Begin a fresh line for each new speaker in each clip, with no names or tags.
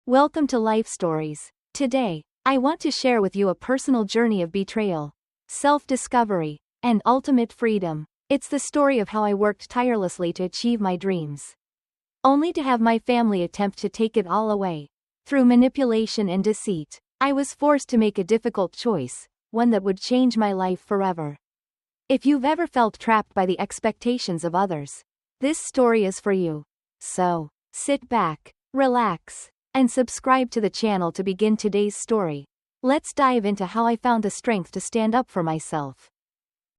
Welcome to Life Stories. Today, I want to share with you a personal journey of betrayal, self-discovery, and ultimate freedom. It's the story of how I worked tirelessly to achieve my dreams, only to have my family attempt to take it all away. Through manipulation and deceit, I was forced to make a difficult choice, one that would change my life forever. If you've ever felt trapped by the expectations of others, this story is for you. So, sit back, relax, and subscribe to the channel to begin today's story. Let's dive into how I found the strength to stand up for myself.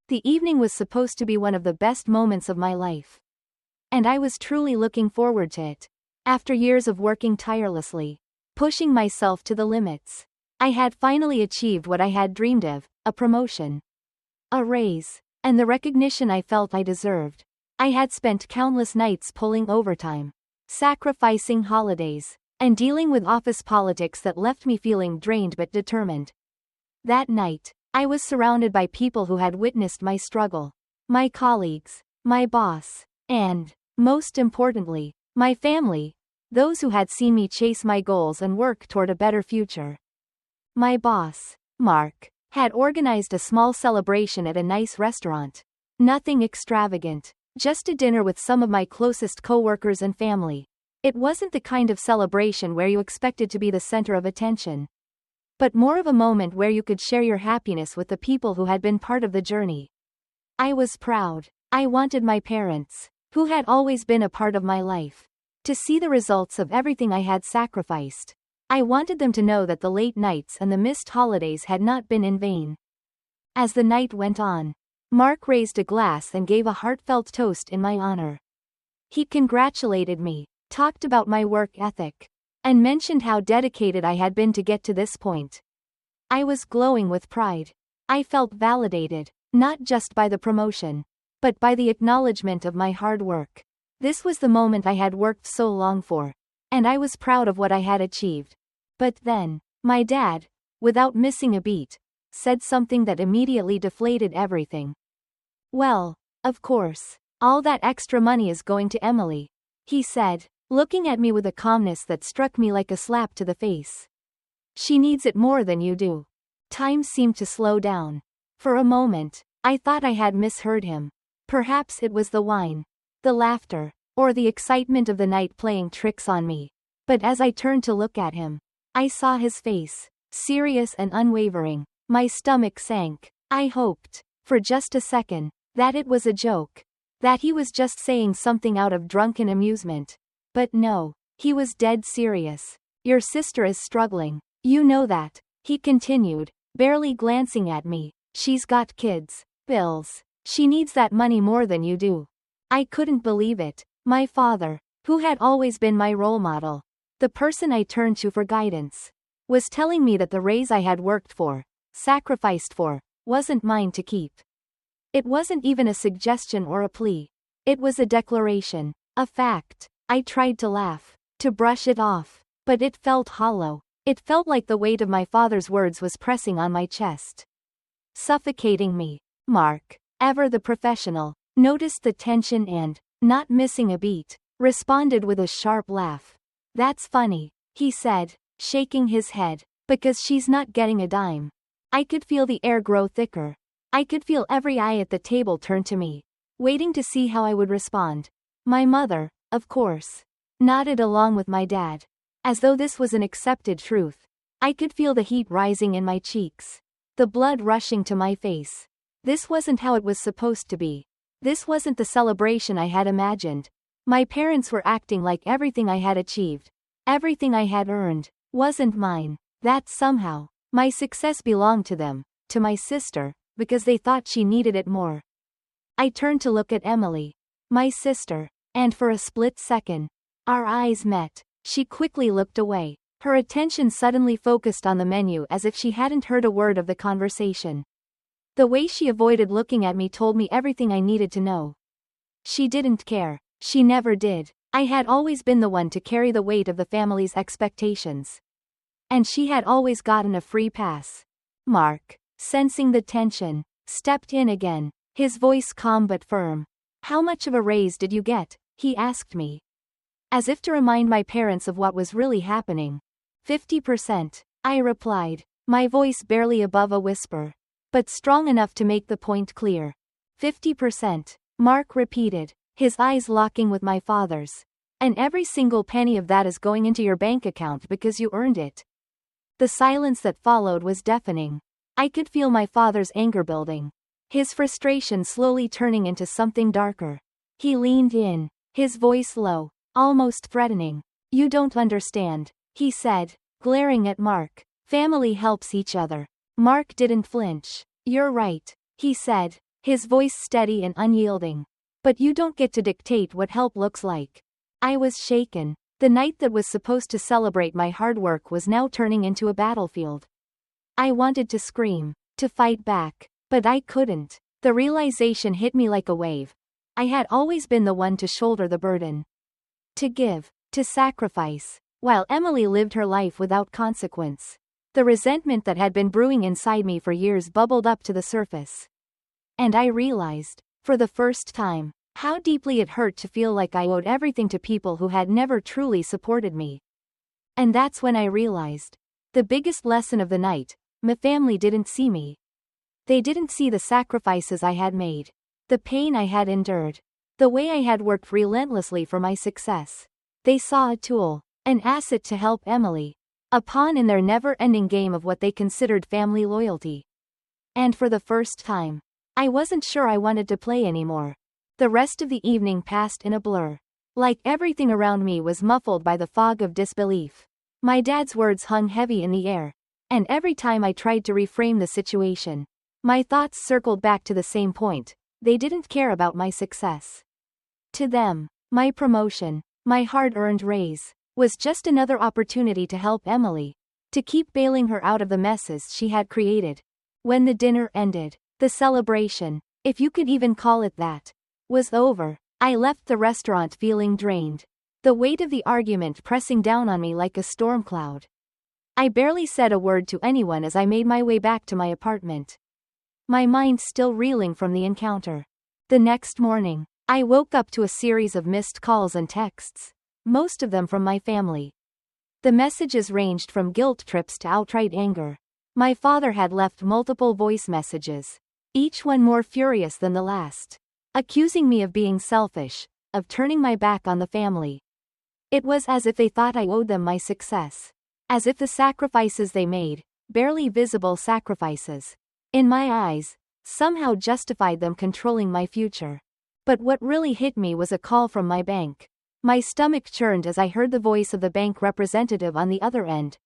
The evening was supposed to be one of the best moments of my life, and I was truly looking forward to it. After years of working tirelessly, pushing myself to the limits, I had finally achieved what I had dreamed of, a promotion, a raise, and the recognition I felt I deserved. I had spent countless nights pulling overtime, sacrificing holidays, and dealing with office politics that left me feeling drained but determined. That night, I was surrounded by people who had witnessed my struggle. My colleagues, my boss, and, most importantly, my family, those who had seen me chase my goals and work toward a better future. My boss, Mark, had organized a small celebration at a nice restaurant. Nothing extravagant, just a dinner with some of my closest coworkers and family. It wasn't the kind of celebration where you expected to be the center of attention, but more of a moment where you could share your happiness with the people who had been part of the journey. I was proud. I wanted my parents, who had always been a part of my life, to see the results of everything I had sacrificed. I wanted them to know that the late nights and the missed holidays had not been in vain. As the night went on, Mark raised a glass and gave a heartfelt toast in my honor. He congratulated me, talked about my work ethic, and mentioned how dedicated I had been to get to this point. I was glowing with pride. I felt validated, not just by the promotion, but by the acknowledgement of my hard work. This was the moment I had worked so long for, and I was proud of what I had achieved. But then, my dad, without missing a beat, said something that immediately deflated everything. "Well, of course, all that extra money is going to Emily," he said, looking at me with a calmness that struck me like a slap to the face. "She needs it more than you do." Time seemed to slow down. For a moment, I thought I had misheard him. Perhaps it was the wine, the laughter, or the excitement of the night playing tricks on me. But as I turned to look at him, I saw his face, serious and unwavering. My stomach sank. I hoped, for just a second, that it was a joke, that he was just saying something out of drunken amusement. But no, he was dead serious. "Your sister is struggling. You know that," he continued, barely glancing at me. "She's got kids, bills. She needs that money more than you do." I couldn't believe it. My father, who had always been my role model, the person I turned to for guidance, was telling me that the raise I had worked for, sacrificed for, wasn't mine to keep. It wasn't even a suggestion or a plea. It was a declaration, a fact. I tried to laugh, to brush it off, but it felt hollow. It felt like the weight of my father's words was pressing on my chest, suffocating me. Mark, ever the professional, noticed the tension and, not missing a beat, responded with a sharp laugh. "That's funny," he said, shaking his head, "because she's not getting a dime." I could feel the air grow thicker. I could feel every eye at the table turn to me, waiting to see how I would respond. My mother, of course, nodded along with my dad, as though this was an accepted truth. I could feel the heat rising in my cheeks, the blood rushing to my face. This wasn't how it was supposed to be. This wasn't the celebration I had imagined. My parents were acting like everything I had achieved, everything I had earned, wasn't mine. That somehow, my success belonged to them, to my sister, because they thought she needed it more. I turned to look at Emily, my sister, and for a split second, our eyes met. She quickly looked away, her attention suddenly focused on the menu as if she hadn't heard a word of the conversation. The way she avoided looking at me told me everything I needed to know. She didn't care. She never did. I had always been the one to carry the weight of the family's expectations, and she had always gotten a free pass. Mark, sensing the tension, stepped in again, his voice calm but firm. "How much of a raise did you get?" he asked me. As if to remind my parents of what was really happening, 50%, I replied, my voice barely above a whisper, but strong enough to make the point clear. 50%, Mark repeated, his eyes locking with my father's. And every single penny of that is going into your bank account because you earned it. The silence that followed was deafening. I could feel my father's anger building, his frustration slowly turning into something darker. He leaned in, his voice low, almost threatening. You don't understand, he said, glaring at Mark. Family helps each other. Mark didn't flinch. You're right, he said, his voice steady and unyielding. But you don't get to dictate what help looks like. I was shaken. The night that was supposed to celebrate my hard work was now turning into a battlefield. I wanted to scream, to fight back, but I couldn't. The realization hit me like a wave. I had always been the one to shoulder the burden. To give, to sacrifice, while Emily lived her life without consequence. The resentment that had been brewing inside me for years bubbled up to the surface. And I realized, for the first time, how deeply it hurt to feel like I owed everything to people who had never truly supported me. And that's when I realized, the biggest lesson of the night, my family didn't see me. They didn't see the sacrifices I had made, the pain I had endured, the way I had worked relentlessly for my success. They saw a tool, an asset to help Emily, a pawn in their never-ending game of what they considered family loyalty. And for the first time, I wasn't sure I wanted to play anymore. The rest of the evening passed in a blur. Like everything around me was muffled by the fog of disbelief. My dad's words hung heavy in the air. And every time I tried to reframe the situation, my thoughts circled back to the same point. They didn't care about my success. To them, my promotion, my hard-earned raise, was just another opportunity to help Emily, to keep bailing her out of the messes she had created. When the dinner ended, the celebration, if you could even call it that, was over. I left the restaurant feeling drained, the weight of the argument pressing down on me like a storm cloud. I barely said a word to anyone as I made my way back to my apartment, my mind still reeling from the encounter. The next morning, I woke up to a series of missed calls and texts, most of them from my family. The messages ranged from guilt trips to outright anger. My father had left multiple voice messages, each one more furious than the last, accusing me of being selfish, of turning my back on the family. It was as if they thought I owed them my success, as if the sacrifices they made, barely visible sacrifices, in my eyes, somehow justified them controlling my future. But what really hit me was a call from my bank. My stomach churned as I heard the voice of the bank representative on the other end.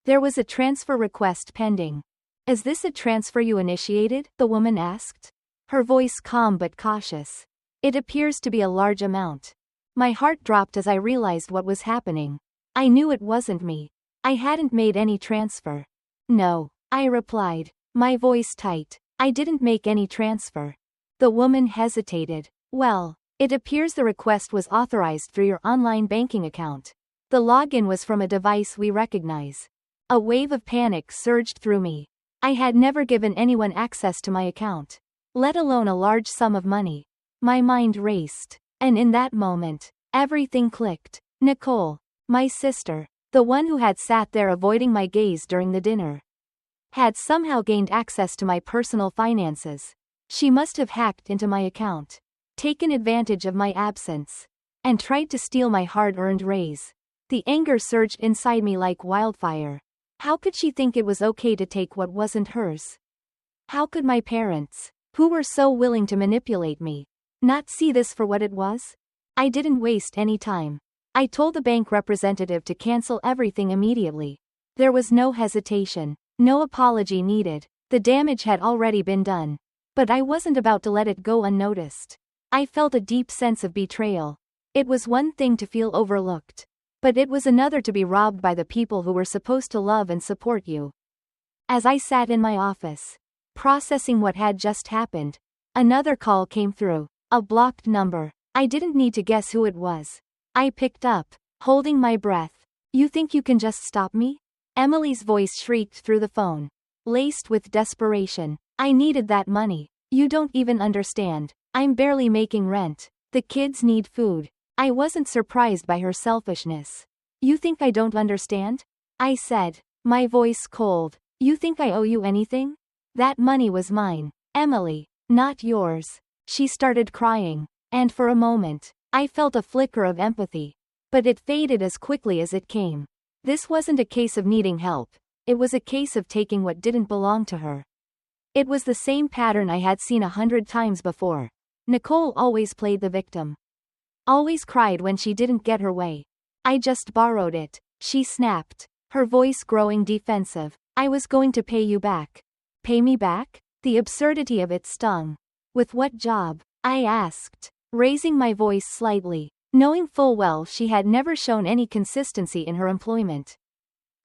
There was a transfer request pending. Is this a transfer you initiated? The woman asked, her voice calm but cautious. It appears to be a large amount. My heart dropped as I realized what was happening. I knew it wasn't me. I hadn't made any transfer. No, I replied, my voice tight. I didn't make any transfer. The woman hesitated. Well, it appears the request was authorized through your online banking account. The login was from a device we recognize. A wave of panic surged through me. I had never given anyone access to my account, let alone a large sum of money. My mind raced, and in that moment, everything clicked. Nicole, my sister, the one who had sat there avoiding my gaze during the dinner, had somehow gained access to my personal finances. She must have hacked into my account, taken advantage of my absence, and tried to steal my hard-earned raise. The anger surged inside me like wildfire. How could she think it was okay to take what wasn't hers? How could my parents, who were so willing to manipulate me, not see this for what it was? I didn't waste any time. I told the bank representative to cancel everything immediately. There was no hesitation, no apology needed. The damage had already been done. But I wasn't about to let it go unnoticed. I felt a deep sense of betrayal. It was one thing to feel overlooked, but it was another to be robbed by the people who were supposed to love and support you. As I sat in my office, processing what had just happened, another call came through, a blocked number. I didn't need to guess who it was. I picked up, holding my breath. You think you can just stop me? Emily's voice shrieked through the phone, laced with desperation. I needed that money. You don't even understand. I'm barely making rent. The kids need food. I wasn't surprised by her selfishness. You think I don't understand? I said, my voice cold. You think I owe you anything? That money was mine, Emily, not yours. She started crying, and for a moment, I felt a flicker of empathy. But it faded as quickly as it came. This wasn't a case of needing help. It was a case of taking what didn't belong to her. It was the same pattern I had seen 100 times before. Nicole always played the victim. Always cried when she didn't get her way. I just borrowed it, she snapped, her voice growing defensive. I was going to pay you back. Pay me back? The absurdity of it stung. With what job? I asked, raising my voice slightly, knowing full well she had never shown any consistency in her employment.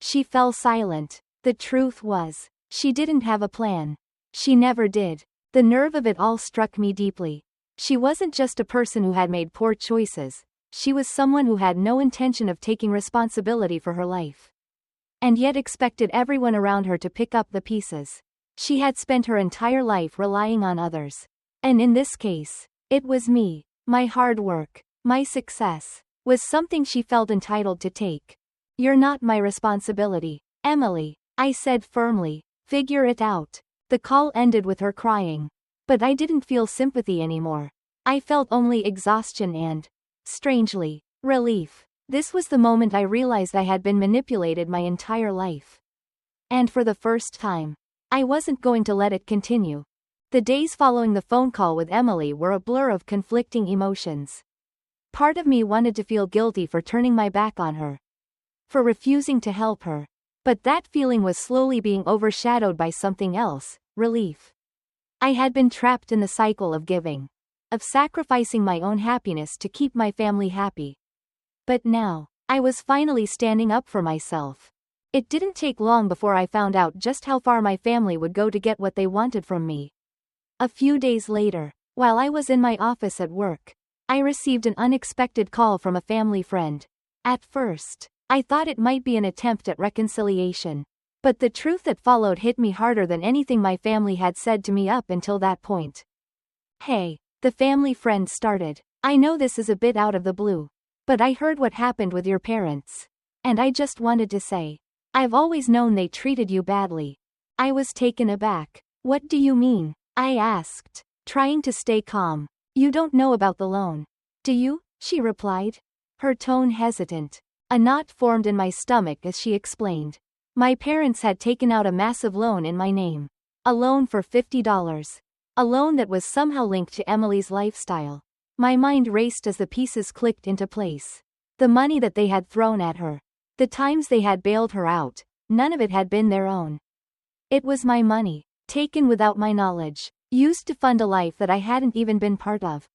She fell silent. The truth was, she didn't have a plan. She never did. The nerve of it all struck me deeply. She wasn't just a person who had made poor choices. She was someone who had no intention of taking responsibility for her life. And yet expected everyone around her to pick up the pieces. She had spent her entire life relying on others. And in this case, it was me. My hard work, my success, was something she felt entitled to take. You're not my responsibility, Emily, I said firmly. Figure it out. The call ended with her crying. But I didn't feel sympathy anymore. I felt only exhaustion and, strangely, relief. This was the moment I realized I had been manipulated my entire life. And for the first time, I wasn't going to let it continue. The days following the phone call with Emily were a blur of conflicting emotions. Part of me wanted to feel guilty for turning my back on her, for refusing to help her. But that feeling was slowly being overshadowed by something else, relief. I had been trapped in the cycle of giving, of sacrificing my own happiness to keep my family happy. But now, I was finally standing up for myself. It didn't take long before I found out just how far my family would go to get what they wanted from me. A few days later, while I was in my office at work, I received an unexpected call from a family friend. At first, I thought it might be an attempt at reconciliation. But the truth that followed hit me harder than anything my family had said to me up until that point. Hey, the family friend started. I know this is a bit out of the blue, but I heard what happened with your parents. And I just wanted to say, I've always known they treated you badly. I was taken aback. What do you mean? I asked, trying to stay calm. You don't know about the loan, do you? She replied, her tone hesitant. A knot formed in my stomach as she explained. My parents had taken out a massive loan in my name. A loan for $50. A loan that was somehow linked to Emily's lifestyle. My mind raced as the pieces clicked into place. The money that they had thrown at her. The times they had bailed her out, none of it had been their own. It was my money, taken without my knowledge, used to fund a life that I hadn't even been part of.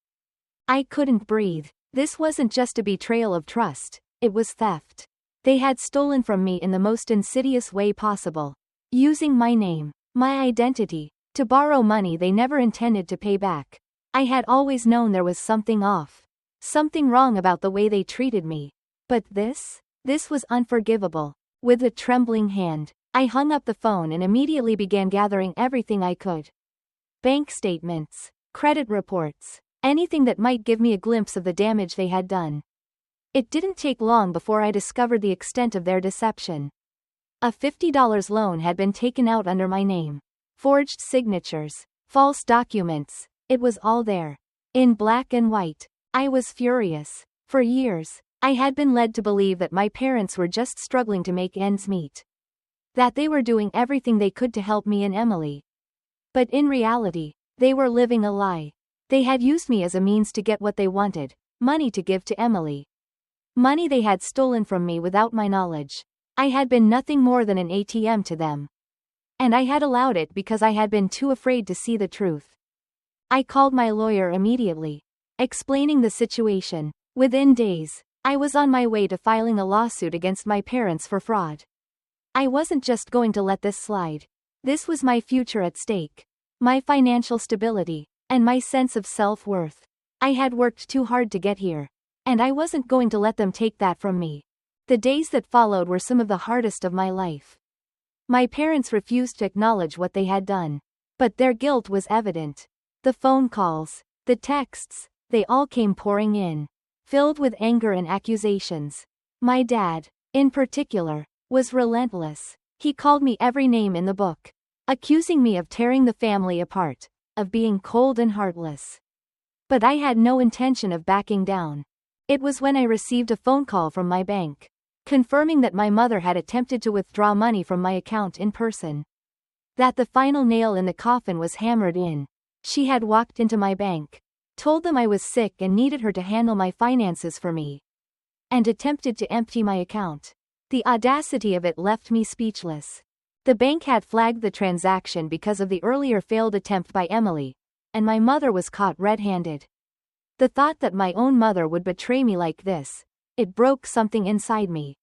I couldn't breathe. This wasn't just a betrayal of trust, it was theft. They had stolen from me in the most insidious way possible. Using my name, my identity, to borrow money they never intended to pay back. I had always known there was something off. Something wrong about the way they treated me. But this was unforgivable. With a trembling hand, I hung up the phone and immediately began gathering everything I could. Bank statements, credit reports, anything that might give me a glimpse of the damage they had done. It didn't take long before I discovered the extent of their deception. A $50 loan had been taken out under my name. Forged signatures, false documents, it was all there. In black and white. I was furious. For years, I had been led to believe that my parents were just struggling to make ends meet. That they were doing everything they could to help me and Emily. But in reality, they were living a lie. They had used me as a means to get what they wanted, money to give to Emily. Money they had stolen from me without my knowledge. I had been nothing more than an ATM to them. And I had allowed it because I had been too afraid to see the truth. I called my lawyer immediately, explaining the situation. Within days, I was on my way to filing a lawsuit against my parents for fraud. I wasn't just going to let this slide. This was my future at stake. My financial stability, and my sense of self-worth. I had worked too hard to get here. And I wasn't going to let them take that from me. The days that followed were some of the hardest of my life. My parents refused to acknowledge what they had done. But their guilt was evident. The phone calls, the texts, they all came pouring in, filled with anger and accusations. My dad, in particular, was relentless. He called me every name in the book, accusing me of tearing the family apart, of being cold and heartless. But I had no intention of backing down. It was when I received a phone call from my bank, confirming that my mother had attempted to withdraw money from my account in person, that the final nail in the coffin was hammered in. She had walked into my bank, told them I was sick and needed her to handle my finances for me, and attempted to empty my account. The audacity of it left me speechless. The bank had flagged the transaction because of the earlier failed attempt by Emily, and my mother was caught red-handed. The thought that my own mother would betray me like this, it broke something inside me.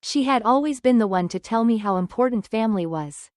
She had always been the one to tell me how important family was,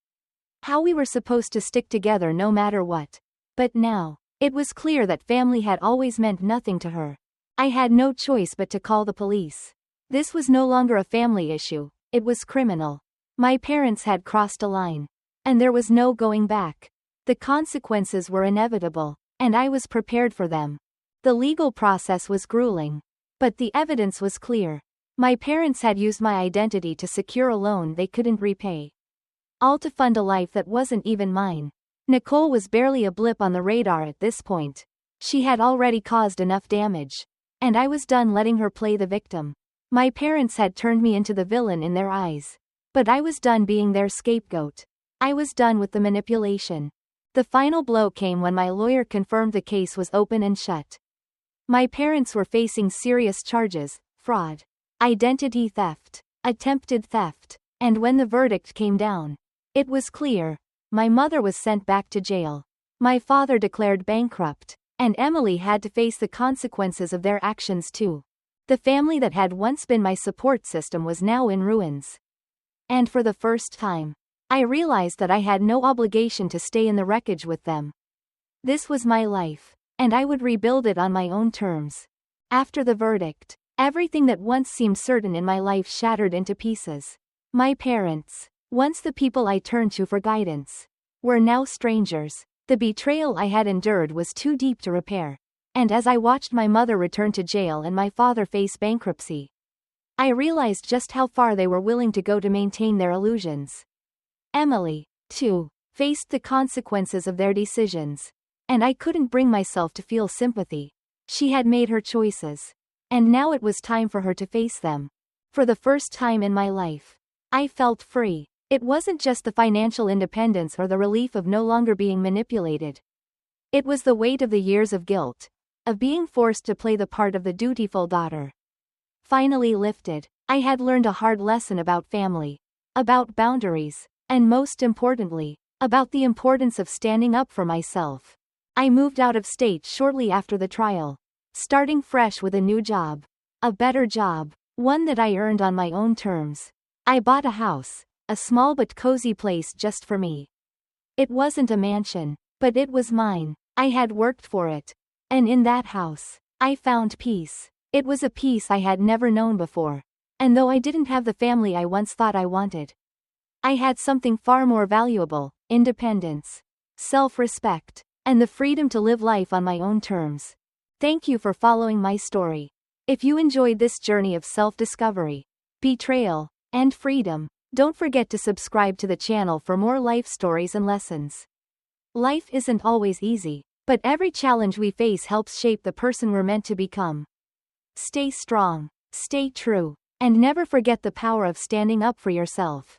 how we were supposed to stick together no matter what. But now, it was clear that family had always meant nothing to her. I had no choice but to call the police. This was no longer a family issue, it was criminal. My parents had crossed a line, and there was no going back. The consequences were inevitable, and I was prepared for them. The legal process was grueling, but the evidence was clear. My parents had used my identity to secure a loan they couldn't repay, all to fund a life that wasn't even mine. Nicole was barely a blip on the radar at this point. She had already caused enough damage, and I was done letting her play the victim. My parents had turned me into the villain in their eyes, but I was done being their scapegoat. I was done with the manipulation. The final blow came when my lawyer confirmed the case was open and shut. My parents were facing serious charges: fraud, identity theft, attempted theft, and when the verdict came down, it was clear. My mother was sent back to jail. My father declared bankrupt, and Emily had to face the consequences of their actions too. The family that had once been my support system was now in ruins. And for the first time, I realized that I had no obligation to stay in the wreckage with them. This was my life, and I would rebuild it on my own terms. After the verdict, everything that once seemed certain in my life shattered into pieces. My parents, once the people I turned to for guidance, were now strangers. The betrayal I had endured was too deep to repair, and as I watched my mother return to jail and my father face bankruptcy, I realized just how far they were willing to go to maintain their illusions. Emily, too, faced the consequences of their decisions, and I couldn't bring myself to feel sympathy. She had made her choices, and now it was time for her to face them. For the first time in my life, I felt free. It wasn't just the financial independence or the relief of no longer being manipulated. It was the weight of the years of guilt, of being forced to play the part of the dutiful daughter, finally lifted. I had learned a hard lesson about family, about boundaries, and most importantly, about the importance of standing up for myself. I moved out of state shortly after the trial, starting fresh with a new job. A better job, one that I earned on my own terms. I bought a house, a small but cozy place just for me. It wasn't a mansion, but it was mine. I had worked for it. And in that house, I found peace. It was a peace I had never known before. And though I didn't have the family I once thought I wanted, I had something far more valuable: independence, self-respect, and the freedom to live life on my own terms. Thank you for following my story. If you enjoyed this journey of self-discovery, betrayal, and freedom, don't forget to subscribe to the channel for more life stories and lessons. Life isn't always easy, but every challenge we face helps shape the person we're meant to become. Stay strong, stay true, and never forget the power of standing up for yourself.